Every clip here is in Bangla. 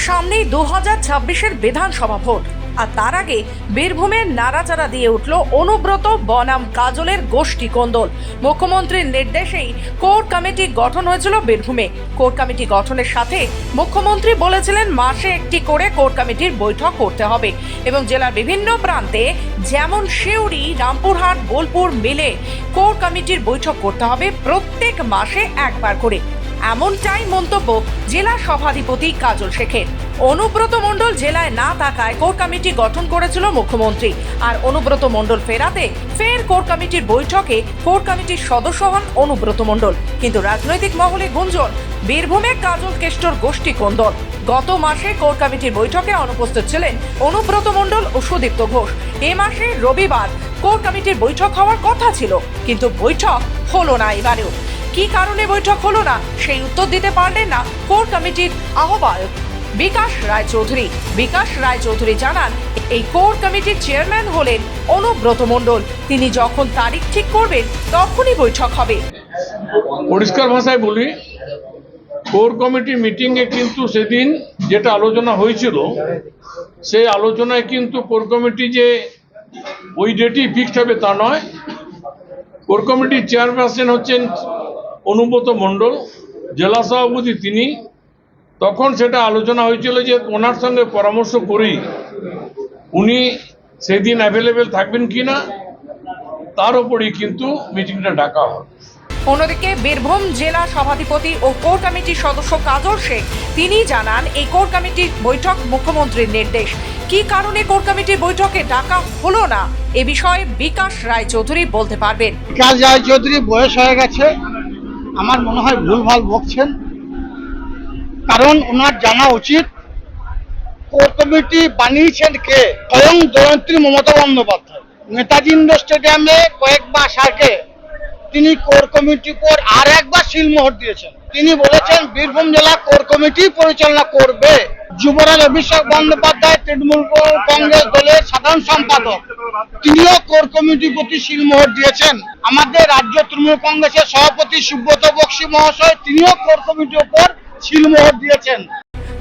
সামনেই 2026-এর বিধানসভা ভোট, আর তার আগে বীরভূমের নাড়াচাড়া দিয়ে উঠল অনুব্রত বনাম কাজলের গোষ্ঠী কোন্দল। মুখ্যমন্ত্রীর নির্দেশেই কোর কমিটি গঠন হয়েছিল বীরভূমে। কোর কমিটি গঠনের সাথে মুখ্যমন্ত্রী বলেছিলেন মাসে একটি করে কোর কমিটির বৈঠক করতে হবে এবং জেলার বিভিন্ন প্রান্তে যেমন সিউড়ি, রামপুরহাট, বোলপুর মিলে কোর কমিটির বৈঠক করতে হবে প্রত্যেক মাসে একবার করে। এমনটাই মন্তব্য জেলা সভাধিপতি কাজল শেখের। অনুব্রত মণ্ডল জেলায় না থাকায় কোর কমিটি গঠন করেছিল মুখ্যমন্ত্রী, আর অনুব্রত মণ্ডল ফেরাতে ফের কোর কমিটির বৈঠকে কোর কমিটির সদস্য হন অনুব্রত মণ্ডল। কিন্তু রাজনৈতিক মহলে গুঞ্জন বীরভূমে কাজল কেষ্টর গোষ্ঠী কোন্দল। গত মাসে কোর কমিটির বৈঠকে অনুপস্থিত ছিলেন অনুব্রত মণ্ডল ও সুদীপ্ত ঘোষ। এ মাসে রবিবার কোর কমিটির বৈঠক হওয়ার কথা ছিল, কিন্তু বৈঠক হলো না। এবারেও কি কারণে বৈঠক হলো না সেই উত্তর দিতে পারলেন না কোর কমিটির আহ্বায়ক বিকাশ রায়চৌধুরী। বিকাশ রায়চৌধুরী জানান, এই কোর কমিটির চেয়ারম্যান হলেন অনুব্রত মণ্ডল। তিনি যখন তারিখ ঠিক করবেন তখনই বৈঠক হবে। পরিষ্কার ভাষায় বলি, কোর কমিটি মিটিংয়ে কিন্তু সেদিন যেটা আলোচনা হয়েছিল সেই আলোচনায় কিন্তু কোর কমিটি যে ওই ডেটই ফিক্সড হবে তা নয়। কোর কমিটির চেয়ারপারসন হচ্ছেন অনুব্রত মণ্ডল, জেলা সভাপতি তিনি। তখন সেটা আলোচনা হয়েছিল যে ওনার সঙ্গে পরামর্শ করেই উনি সেদিন অ্যাভেলেবেল থাকবেন কিনা তার উপরেই কিন্তু মিটিংটা ডাকা হয়। অন্যদিকে বীরভূম জেলা সভাধিপতি ও কোর কমিটির সদস্য কাজল শেখ তিনি জানান, এই কোর কমিটির বৈঠক মুখ্যমন্ত্রীর নির্দেশ। কি কারণে কোর কমিটির বৈঠকে ডাকা হলো না এ বিষয়ে বিকাশ রায়চৌধুরী বলতে পারবেন। বিকাশ রায়চৌধুরী বয়স হয়ে গেছে, আমার মনে হয় ভুলভাল বকছেন। কারণ ওনার জানা উচিত কোর কমিটি বানিয়েছেন কে? স্বয়ং জয়ন্তী মমতা বন্দ্যোপাধ্যায়। নেতাজি ইন্ডোর স্টেডিয়ামে কয়েক মাস আগে তিনি কোর কমিটির উপর আর একবার সিলমোহর দিয়েছেন। তিনি বলেছেন বীরভূম জেলা কোর কমিটি পরিচালনা করবে। যুবরাজ অভিষেক বন্দ্যোপাধ্যায় তৃণমূল কংগ্রেস দলের সাধারণ সম্পাদক, তিনিও কোর কমিটির প্রতি সিলমোহর দিয়েছেন। আমাদের রাজ্য তৃণমূল কংগ্রেসের সভাপতি সুব্রত বক্সী মহাশয়, তিনিও কোর কমিটির উপর সিলমোহর দিয়েছেন।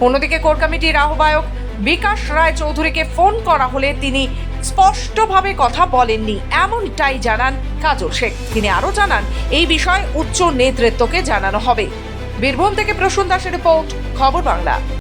অন্যদিকে কোর কমিটির আহ্বায়ক বিকাশ রায়চৌধুরীকে ফোন করা হলে তিনি স্পষ্টভাবে কথা বলেননি, এমনটাই জানান কাজল শেখ। তিনি আরো জানান, এই বিষয়ে উচ্চ নেতৃত্বকে জানানো হবে। বীরভূম থেকে প্রসূন দাসের রিপোর্ট, খবর বাংলা।